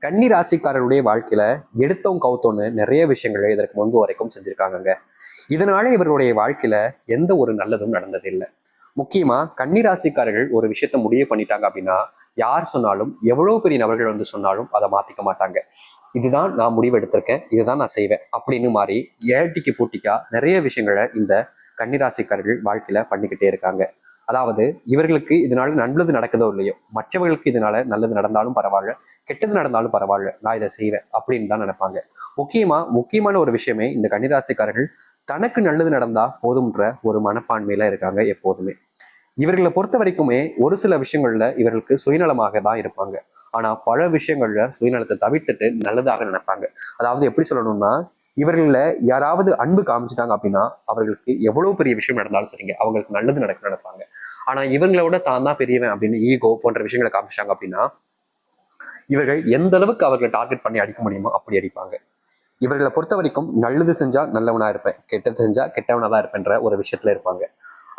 கன்னி ராசிக்காரருடைய வாழ்க்கையில எடுத்தோம் கவுத்தோன்னு நிறைய விஷயங்களை இதற்கு முன்பு வரைக்கும் செஞ்சிருக்காங்கங்க. இதனால இவருடைய வாழ்க்கையில எந்த ஒரு நல்லதும் நடந்ததில்லை. முக்கியமா கன்னி ராசிக்காரர்கள் ஒரு விஷயத்த முடிவு பண்ணிட்டாங்க அப்படின்னா, யார் சொன்னாலும் எவ்வளவு பெரிய நபர்கள் வந்து சொன்னாலும் அதை மாத்திக்க மாட்டாங்க. இதுதான் நான் முடிவு எடுத்திருக்கேன், இதுதான் நான் செய்வேன் அப்படின்னு மாறி ஏட்டிக்கு பூட்டிக்கா நிறைய விஷயங்களை இந்த கன்னிராசிக்காரர்கள் வாழ்க்கையில பண்ணிக்கிட்டே இருக்காங்க. அதாவது இவர்களுக்கு இதனால நல்லது நடக்குதோ இல்லையோ, மற்றவர்களுக்கு இதனால நல்லது நடந்தாலும் பரவாயில்ல, கெட்டது நடந்தாலும் பரவாயில்ல, நான் இதை செய்வேன் அப்படின்னு தான் நினைப்பாங்க. முக்கியமான ஒரு விஷயமே இந்த கன்னிராசிக்காரர்கள் தனக்கு நல்லது நடந்தா போதும்ன்ற ஒரு மனப்பான்மையில இருக்காங்க எப்போதுமே. இவர்களை பொறுத்த வரைக்குமே ஒரு சில விஷயங்கள்ல இவர்களுக்கு சுயநலமாக தான் இருப்பாங்க. ஆனா பல விஷயங்கள்ல சுயநலத்தை தவிர்த்துட்டு நல்லதாக நினைப்பாங்க. அதாவது எப்படி சொல்லணும்னா, இவர்கள யாராவது அன்பு காமிச்சிட்டாங்க அப்படின்னா அவர்களுக்கு எவ்வளவு பெரிய விஷயம் நடந்தாலும் சரிங்க, அவங்களுக்கு நல்லது நடக்க நினைப்பாங்க. ஆனா இவங்களோட தான் தான் பெரியவன் அப்படின்னு ஈகோ போன்ற விஷயங்களை காமிச்சிட்டாங்க அப்படின்னா இவர்கள் எந்த அளவுக்கு அவர்களை டார்கெட் பண்ணி அடிக்க முடியுமோ அப்படி அடிப்பாங்க. இவர்களை பொறுத்த வரைக்கும் நல்லது செஞ்சா நல்லவனா இருப்பேன், கெட்டது செஞ்சா கெட்டவனா தான் இருப்பேன்ற ஒரு விஷயத்துல இருப்பாங்க.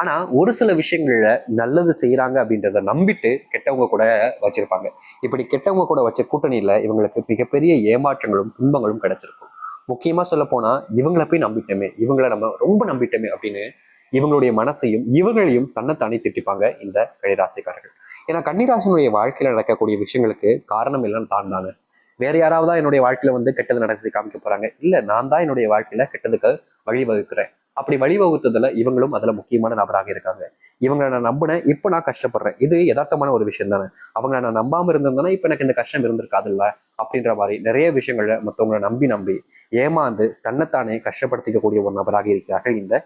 ஆனா ஒரு சில விஷயங்கள்ல நல்லது செய்யறாங்க அப்படின்றத நம்பிட்டு கெட்டவங்க கூட வச்சிருப்பாங்க. இப்படி கெட்டவங்க கூட வச்ச கூட்டணியில இவங்களுக்கு மிகப்பெரிய ஏமாற்றங்களும் துன்பங்களும் கிடைச்சிருக்கும். முக்கியமா சொல்ல போனா இவங்களை போய் நம்பிட்டோமே, இவங்களை நம்ம ரொம்ப நம்பிட்டோமே அப்படின்னு இவங்களுடைய மனசையும் இவங்களையும் தன்னைத்தானே திட்டிப்பாங்க இந்த கன்னிராசிக்காரர்கள். ஏன்னா கன்னிராசினுடைய வாழ்க்கையில நடக்கக்கூடிய விஷயங்களுக்கு காரணம் இல்லைன்னு தான் தானே. வேற யாராவது தான் என்னுடைய வாழ்க்கையில வந்து கெட்டது நடத்தி காமிக்க போறாங்க? இல்ல, நான் தான் என்னுடைய வாழ்க்கையில கெட்டதுக்கு வழிவகுக்கிறேன். அப்படி வழிவகுத்ததுல இவங்களும் அதுல முக்கியமான நபராக இருக்காங்க. இவங்களை நான் நம்பினேன், இப்ப நான் கஷ்டப்படுறேன். இது யதார்த்தமான ஒரு விஷயம் தானே. அவங்களை நான் நம்பாம இருந்திருந்தேன்னா இப்ப எனக்கு இந்த கஷ்டம் இருந்திருக்காதுல்ல அப்படின்ற மாதிரி நிறைய விஷயங்கள்ல மற்றவங்களை நம்பி நம்பி ஏமாந்து தன்னைத்தானே கஷ்டப்படுத்திக்கக்கூடிய ஒரு நபராக இருக்கிறார்கள் இந்த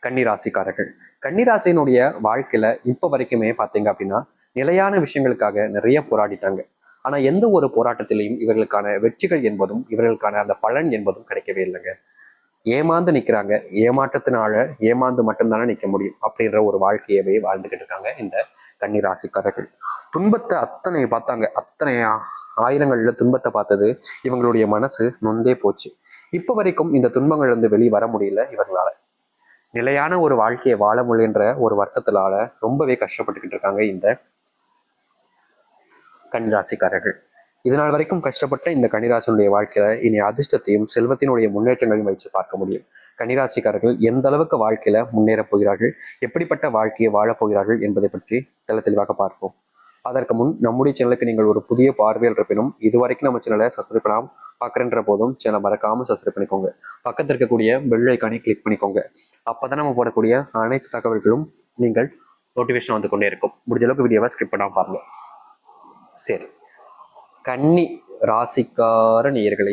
கன்னிராசிக்காரர்கள். கன்னிராசியினுடைய வாழ்க்கையில இப்ப வரைக்குமே பாத்தீங்க அப்படின்னா நிலையான விஷயங்களுக்காக நிறைய போராடிட்டாங்க. ஆனா எந்த ஒரு போராட்டத்திலையும் இவர்களுக்கான வெற்றிகள் என்பதும் இவர்களுக்கான அந்த பலன் என்பதும் கிடைக்கவே இல்லைங்க. ஏமாந்து நிக்கிறாங்க. ஏமாற்றத்தினால ஏமாந்து மட்டும்தானே நிக்க முடியும் அப்படின்ற ஒரு வாழ்க்கையவே வாழ்ந்துகிட்டு இருக்காங்க இந்த கன்னிராசிக்காரர்கள். துன்பத்தை அத்தனை பார்த்தாங்க, அத்தனை ஆயிரங்கள்ல துன்பத்தை பார்த்தது இவங்களுடைய மனசு நொந்தே போச்சு. இப்ப வரைக்கும் இந்த துன்பங்கள் இருந்து வெளியே வர முடியல இவர்களால. நிலையான ஒரு வாழ்க்கையை வாழ முடியன்ற ஒரு வருத்தத்தினால ரொம்பவே கஷ்டப்பட்டுக்கிட்டு இருக்காங்க இந்த கன்னிராசிக்காரர்கள். இதனால் வரைக்கும் கஷ்டப்பட்ட இந்த கன்னிராசினுடைய வாழ்க்கையில இனி அதிர்ஷ்டத்தையும் செல்வத்தினுடைய முன்னேற்றங்களையும் வைத்து பார்க்க முடியும். கன்னிராசிக்காரர்கள் எந்த அளவுக்கு வாழ்க்கையில முன்னேறப் போகிறார்கள், எப்படிப்பட்ட வாழ்க்கையை வாழப் போகிறார்கள் என்பதை பற்றி தெளிவாக பார்ப்போம். அதற்கு முன் நம்முடைய சேனலுக்கு நீங்கள் ஒரு புதிய பார்வையில் இருப்பினும் இதுவரைக்கும் நம்ம சேனலை சப்ஸ்கிரைப் பண்ணாமல் பார்க்குறன்ற போதும் சேனலை மறக்காம சப்ஸ்கிரைப் பண்ணிக்கோங்க. பக்கத்தில் இருக்கக்கூடிய பெல் ஐக்கானை கிளிக் பண்ணிக்கோங்க. அப்பதான் நம்ம போடக்கூடிய அனைத்து தகவல்களும் நீங்கள் நோட்டிஃபிகேஷன் வந்து கொண்டே இருக்கும். முடிஞ்ச அளவுக்கு வீடியோவை ஸ்கிப் பண்ணாமல் பாருங்க. சரி, கன்னி ராசிக்கார நேயர்களே,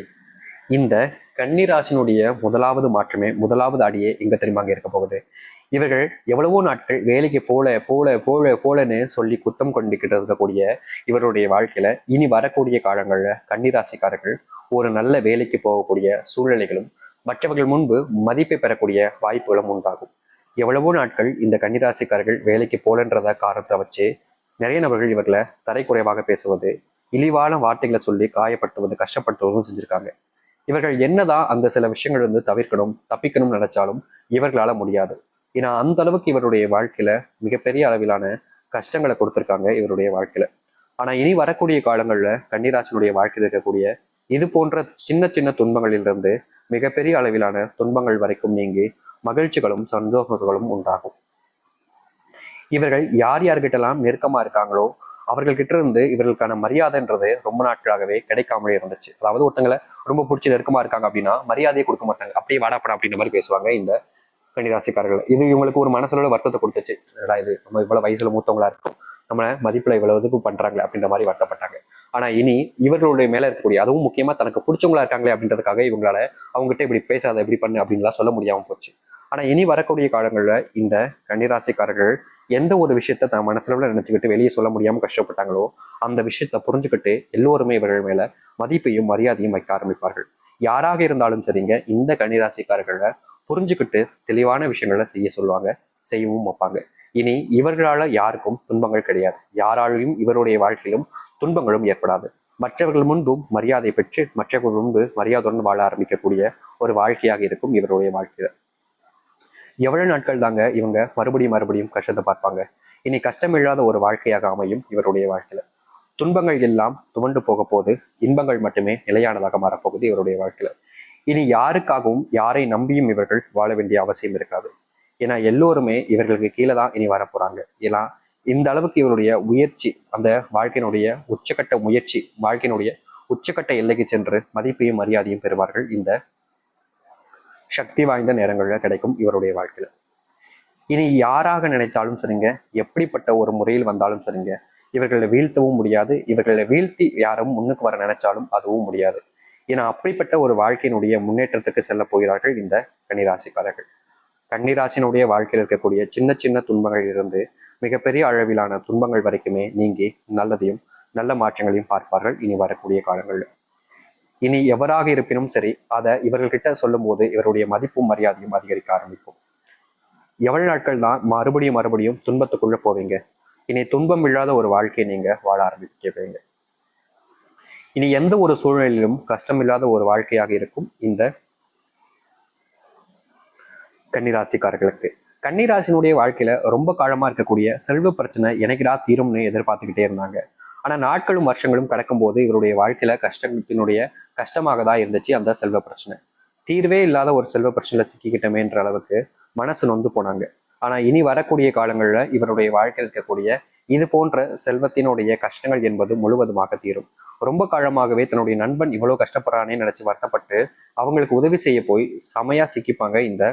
இந்த கன்னி ராசினுடைய முதலாவது மாற்றமே, முதலாவது அடியே எங்க தெரியுமாங்க இருக்க போகுது? இவர்கள் எவ்வளவோ நாட்கள் வேலைக்கு போல போல போல போலன்னு சொல்லி குத்தம் கொண்டுகிட்டு இருக்கக்கூடிய இவருடைய வாழ்க்கையில இனி வரக்கூடிய காலங்கள்ல கன்னிராசிக்காரர்கள் ஒரு நல்ல வேலைக்கு போகக்கூடிய சூழ்நிலைகளும் மற்றவர்கள் முன்பு மதிப்பை பெறக்கூடிய வாய்ப்புகளும் உண்டாகும். எவ்வளவோ நாட்கள் இந்த கன்னிராசிக்காரர்கள் வேலைக்கு போலன்றத காரணத்தை வச்சு நிறைய நபர்கள் இவர்களை தரைக்குறைவாக பேசுவது, இழிவான வார்த்தைகளை சொல்லி காயப்படுத்துவது, கஷ்டப்படுத்துவதும் செஞ்சிருக்காங்க. இவர்கள் என்னதான் அந்த சில விஷயங்கள் வந்து தவிர்க்கணும், தப்பிக்கணும்னு நினைச்சாலும் இவர்களால முடியாது. ஏன்னா அந்த அளவுக்கு இவருடைய வாழ்க்கையில மிகப்பெரிய அளவிலான கஷ்டங்களை கொடுத்துருக்காங்க இவருடைய வாழ்க்கையில. ஆனா இனி வரக்கூடிய காலங்கள்ல கன்னிராசினுடைய வாழ்க்கையில் இருக்கக்கூடிய இது போன்ற சின்ன சின்ன துன்பங்களிலிருந்து மிகப்பெரிய அளவிலான துன்பங்கள் வரைக்கும் நீங்கி மகிழ்ச்சிகளும் சந்தோஷங்களும் உண்டாகும். இவர்கள் யார் யார்கிட்டலாம் நெருக்கமா இருக்காங்களோ அவர்கள்கிட்ட இருந்து இவர்களுக்கான மரியாதைன்றது ரொம்ப நாட்களாகவே கிடைக்காமலே இருந்துச்சு. அதாவது ஒருத்தங்களை ரொம்ப பிடிச்சி நெருக்கமா இருக்காங்க அப்படின்னா மரியாதையை கொடுக்க மாட்டாங்க, அப்படியே வாடாப்படா அப்படின்ற மாதிரி பேசுவாங்க இந்த கன்னிராசிக்காரர்கள். இது இவங்களுக்கு ஒரு மனசுல வருத்தத்தை கொடுத்துச்சு. இது நம்ம இவ்வளவு வயசுல மூத்தவங்களா இருக்கும், நம்ம மதிப்புல இவ்வளவு இதுக்கு பண்றாங்களே அப்படின்ற மாதிரி வருத்தப்பட்டாங்க. ஆனா இனி இவர்களுடைய மேல இருக்கக்கூடிய, அதுவும் முக்கியமா தனக்கு பிடிச்சவங்களா இருக்காங்களே அப்படின்றதுக்காக இவங்களால அவங்ககிட்ட இப்படி பேசாத, இப்படி பண்ணு அப்படின்லாம் சொல்ல முடியாம போச்சு. ஆனா இனி வரக்கூடிய காலங்கள்ல இந்த கன்னிராசிக்காரர்கள் எந்த ஒரு விஷயத்த தன் மனசுல நினைச்சுக்கிட்டு வெளியே சொல்ல முடியாம கஷ்டப்பட்டாங்களோ அந்த விஷயத்த புரிஞ்சுக்கிட்டு எல்லோருமே இவர்கள் மேல மதிப்பையும் மரியாதையும் வைக்க ஆரம்பிப்பார்கள். யாராக இருந்தாலும் சரிங்க, இந்த கன்னிராசிக்காரர்களை புரிஞ்சுக்கிட்டு தெளிவான விஷயங்களை செய்ய சொல்லுவாங்க, செய்யவும் வைப்பாங்க. இனி இவர்களால யாருக்கும் துன்பங்கள் கிடையாது, யாராலையும் இவருடைய வாழ்க்கையிலும் துன்பங்களும் ஏற்படாது. மற்றவர்கள் முன்பும் மரியாதை பெற்று மற்றவர்கள் முன்பு மரியாதையுடன் வாழ ஆரம்பிக்கக்கூடிய ஒரு வாழ்க்கையாக இருக்கும் இவருடைய வாழ்க்கையில. எவ்வளவு நாட்கள் தாங்க இவங்க மறுபடியும் மறுபடியும் கஷ்டத்தை பார்ப்பாங்க? இனி கஷ்டம் இல்லாத ஒரு வாழ்க்கையாக அமையும் இவருடைய வாழ்க்கையில. துன்பங்கள் எல்லாம் துவண்டு போக போது, இன்பங்கள் மட்டுமே நிலையானதாக மாறப்போகுது இவருடைய வாழ்க்கையில. இனி யாருக்காகவும் யாரை நம்பியும் இவர்கள் வாழ வேண்டிய அவசியம் இருக்காது. ஏன்னா எல்லோருமே இவர்களுக்கு கீழே தான் இனி வரப்போறாங்க. ஏன்னா இந்த அளவுக்கு இவருடைய முயற்சி, அந்த வாழ்க்கையினுடைய உச்சக்கட்ட முயற்சி, வாழ்க்கையினுடைய உச்சக்கட்ட எல்லைக்கு சென்று மதிப்பையும் மரியாதையும் பெறுவார்கள். இந்த சக்தி வாய்ந்த நேரங்களில் கிடைக்கும் இவருடைய வாழ்க்கையில. இனி யாராக நினைத்தாலும் சரிங்க, எப்படிப்பட்ட ஒரு முறையில் வந்தாலும் சரிங்க, இவர்களை வீழ்த்தவும் முடியாது. இவர்களை வீழ்த்தி யாரும் முன்னுக்கு வர நினைச்சாலும் அதுவும் முடியாது. ஏன்னா அப்படிப்பட்ட ஒரு வாழ்க்கையினுடைய முன்னேற்றத்துக்கு செல்ல போகிறார்கள் இந்த கன்னிராசிக்காரர்கள். கன்னிராசினுடைய வாழ்க்கையில் இருக்கக்கூடிய சின்ன சின்ன துன்பங்கள் இருந்து மிகப்பெரிய அளவிலான துன்பங்கள் வரைக்குமே நீங்கி நல்லதையும் நல்ல மாற்றங்களையும் பார்ப்பார்கள் இனி வரக்கூடிய காலங்களில். இனி எவராக இருப்பினும் சரி, அதை இவர்கள்கிட்ட சொல்லும் போது இவருடைய மதிப்பும் மரியாதையும் அதிகரிக்க ஆரம்பிக்கும். எவ்வளவு நாட்கள் தான் மறுபடியும் மறுபடியும் துன்பத்துக்குள்ள போவீங்க? இனி துன்பம் இல்லாத ஒரு வாழ்க்கையை நீங்க வாழ ஆரம்பிப்பீங்க. இனி எந்த ஒரு சூழ்நிலையிலும் கஷ்டம் இல்லாத ஒரு வாழ்க்கையாக இருக்கும் இந்த கன்னிராசிக்காரர்களுக்கு. கன்னிராசினுடைய வாழ்க்கையில ரொம்ப காலமா இருக்கக்கூடிய செல்வ பிரச்சனை எனக்குடா தீரும்னு எதிர்பார்த்துக்கிட்டே இருந்தாங்க. ஆனா நாட்களும் வருஷங்களும் கடக்கும் போது இவருடைய வாழ்க்கையில கஷ்டத்தினுடைய கஷ்டமாக தான் இருந்துச்சு அந்த செல்வ பிரச்சனை. தீர்வே இல்லாத ஒரு செல்வ பிரச்சனையில சிக்கிக்கிட்டமேன்ற அளவுக்கு மனசு நொந்து போனாங்க. ஆனா இனி வரக்கூடிய காலங்கள்ல இவருடைய வாழ்க்கையில் இருக்கக்கூடிய இது போன்ற செல்வத்தினுடைய கஷ்டங்கள் என்பது முழுவதுமாக தீரும். ரொம்ப காலமாகவே தன்னுடைய நண்பன் இவ்வளவு கஷ்டப்படுறானே நினைச்சு வருத்தப்பட்டு அவங்களுக்கு உதவி செய்ய போய் செமையா சிக்கிப்பாங்க இந்த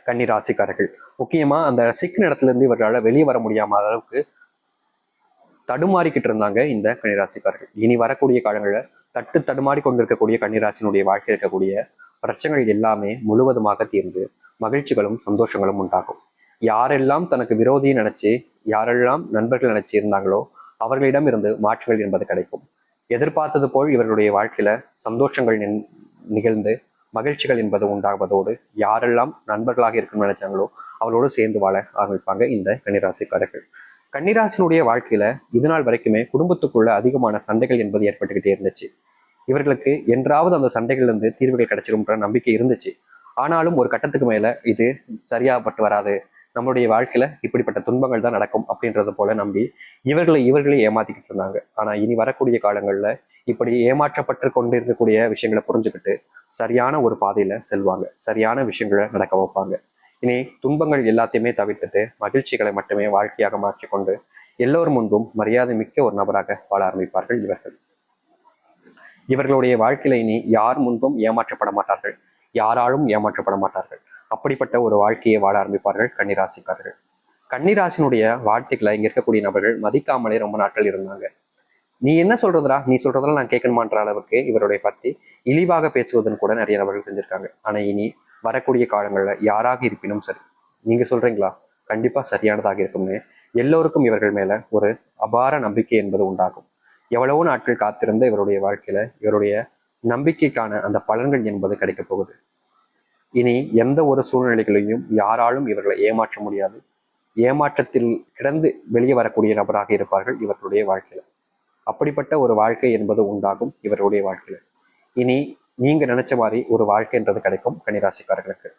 கன்னிராசிக்காரர்கள். முக்கியமா அந்த சிக்கின இடத்துல இருந்து இவர்களால் வெளியே வர முடியாம அளவுக்கு தடுமாறிக்கிட்டு இருந்தாங்க இந்த கன்னிராசிக்காரர்கள். இனி வரக்கூடிய காலங்களில் தடுமாறி கொண்டிருக்கக்கூடிய கன்னிராசினுடைய வாழ்க்கை இருக்கக்கூடிய பிரச்சனைகள் எல்லாமே முழுவதுமாக தீர்ந்து மகிழ்ச்சிகளும் சந்தோஷங்களும் உண்டாகும். யாரெல்லாம் தனக்கு விரோதியை நினைச்சு, யாரெல்லாம் நண்பர்கள் நினைச்சு இருந்தாங்களோ அவர்களிடம் இருந்து மாற்றங்கள் என்பது கிடைக்கும். எதிர்பார்த்தது போல் இவர்களுடைய வாழ்க்கையில சந்தோஷங்கள் நிகழ்ந்து மகிழ்ச்சிகள் என்பது உண்டாவதோடு யாரெல்லாம் நண்பர்களாக இருக்கணும்னு நினைச்சாங்களோ அவளோடு சேர்ந்து வாழ ஆரம்பிப்பாங்க இந்த கன்னிராசிக்காரர்கள். கன்னிராசினுடைய வாழ்க்கையில இது நாள் வரைக்குமே குடும்பத்துக்குள்ள அதிகமான சண்டைகள் என்பது ஏற்பட்டுக்கிட்டே இருந்துச்சு. இவர்களுக்கு என்றாவது அந்த சண்டைகள்ல இருந்து தீர்வுகள் கிடைச்சிரும்ன்ற நம்பிக்கை இருந்துச்சு. ஆனாலும் ஒரு கட்டத்துக்கு மேல இது சரியாகப்பட்டு வராது, நம்மளுடைய வாழ்க்கையில இப்படிப்பட்ட துன்பங்கள் தான் நடக்கும் அப்படின்றத போல நம்பி இவர்களை ஏமாத்திக்கிட்டு இருந்தாங்க. ஆனா இனி வரக்கூடிய காலங்கள்ல இப்படி ஏமாற்றப்பட்டு கொண்டிருக்கக்கூடிய விஷயங்களை புரிஞ்சுக்கிட்டு சரியான ஒரு பாதையில செல்வாங்க, சரியான விஷயங்களை நடக்க வைப்பாங்க. இனி துன்பங்கள் எல்லாத்தையுமே தவிர்த்துட்டு மகிழ்ச்சிகளை மட்டுமே வாழ்க்கையாக மாற்றிக்கொண்டு எல்லோர் முன்பும் மரியாதை மிக்க ஒரு நபராக வாழ ஆரம்பிப்பார்கள் இவர்கள். இவர்களுடைய வாழ்க்கையில இனி யார் முன்பும் ஏமாற்றப்பட மாட்டார்கள், யாராலும் ஏமாற்றப்பட மாட்டார்கள். அப்படிப்பட்ட ஒரு வாழ்க்கையை வாழ ஆரம்பிப்பார்கள் கன்னிராசிக்காரர்கள். கன்னிராசினுடைய வாழ்த்துக்களை இங்க இருக்கக்கூடிய நபர்கள் மதிக்காமலே ரொம்ப நாட்கள் இருந்தாங்க. நீ என்ன சொல்றதுடா, நீ சொல்றதெல்லாம் நான் கேட்கணுமான்ற அளவுக்கு இவருடைய பத்தி இழிவாக பேசுவதன் கூட நிறைய நபர்கள் செஞ்சிருக்காங்க. ஆனா இனி வரக்கூடிய காலங்கள்ல யாராக இருப்பினும் சரி, நீங்க சொல்றீங்களா கண்டிப்பா சரியானதாக இருக்கும்னு எல்லோருக்கும் இவர்கள் மேல ஒரு அபார நம்பிக்கை என்பது உண்டாகும். எவ்வளவோ நாட்கள் காத்திருந்த இவருடைய வாழ்க்கையில இவருடைய நம்பிக்கைக்கான அந்த பலன்கள் என்பது கிடைக்க போகுது. இனி எந்த ஒரு சூழ்நிலைகளையும் யாராலும் இவர்களை ஏமாற்ற முடியாது. ஏமாற்றத்தில் கிடந்து வெளியே வரக்கூடிய நபராக இருப்பார்கள் இவர்களுடைய வாழ்க்கையில. அப்படிப்பட்ட ஒரு வாழ்க்கை என்பது உண்டாகும் இவருடைய வாழ்க்கையில. இனி நீங்க நினைச்ச மாதிரி ஒரு வாழ்க்கைன்றது கிடைக்கும் கன்னிராசிக்காரர்களுக்கு.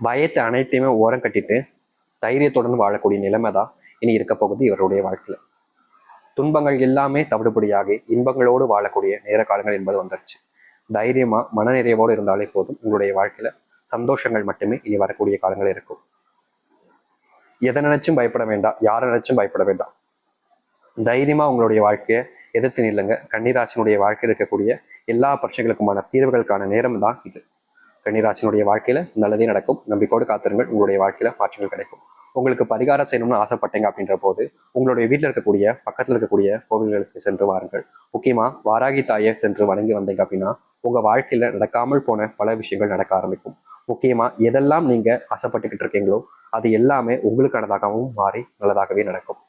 பயத்தை அனைத்தையுமே ஓரம் கட்டிட்டு தைரியத்துடன் வாழக்கூடிய நிலைமை தான் இனி இருக்க போகுது இவருடைய வாழ்க்கையில. துன்பங்கள் எல்லாமே தவிடுபடியாகி இன்பங்களோடு வாழக்கூடிய நேர காலங்கள் என்பது வந்துருச்சு. தைரியமா மனநிறைவோடு இருந்தாலே போதும். உங்களுடைய வாழ்க்கையில சந்தோஷங்கள் மட்டுமே இனி வரக்கூடிய காலங்கள் இருக்கும். எதை நினைச்சும் பயப்பட வேண்டாம், யாரை நினைச்சும் பயப்பட வேண்டாம். தைரியமா உங்களுடைய வாழ்க்கையை எதிர்த்து நில்லுங்க. கன்னிராசினுடைய வாழ்க்கையில் இருக்கக்கூடிய எல்லா பிரச்சனைகளுக்குமான தீர்வுகளுக்கான நேரம் தான் இது. கன்னிராசினுடைய வாழ்க்கையில நல்லதே நடக்கும். நம்பிக்கையோடு காத்திருங்கள், உங்களுடைய வாழ்க்கையில மாற்றங்கள் கிடைக்கும். உங்களுக்கு பரிகாரம் செய்யணும்னு ஆசைப்பட்டீங்க அப்படின்ற போது உங்களுடைய வீட்டில் இருக்கக்கூடிய பக்கத்தில் இருக்கக்கூடிய கோவில்களுக்கு சென்று வாருங்கள். முக்கியமா வாராகி தாயை சென்று வணங்கி வந்தீங்க அப்படின்னா உங்க வாழ்க்கையில நடக்காமல் போன பல விஷயங்கள் நடக்க ஆரம்பிக்கும். முக்கியமா எதெல்லாம் நீங்க ஆசைப்பட்டுக்கிட்டு இருக்கீங்களோ அது எல்லாமே உங்களுக்கானதாகவும் மாறி நல்லதாகவே நடக்கும்.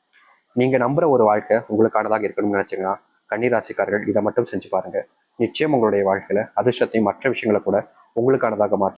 நீங்க நம்புற ஒரு வாழ்க்கை உங்களுக்கானதாக இருக்கணும்னு நினைச்சீங்கன்னா கன்னிராசிக்காரர்கள் இதை மட்டும் செஞ்சு பாருங்க. நிச்சயம் உங்களுடைய வாழ்க்கையில அதிர்ஷ்டத்தையும் மற்ற விஷயங்களை கூட உங்களுக்கானதாக மாற்ற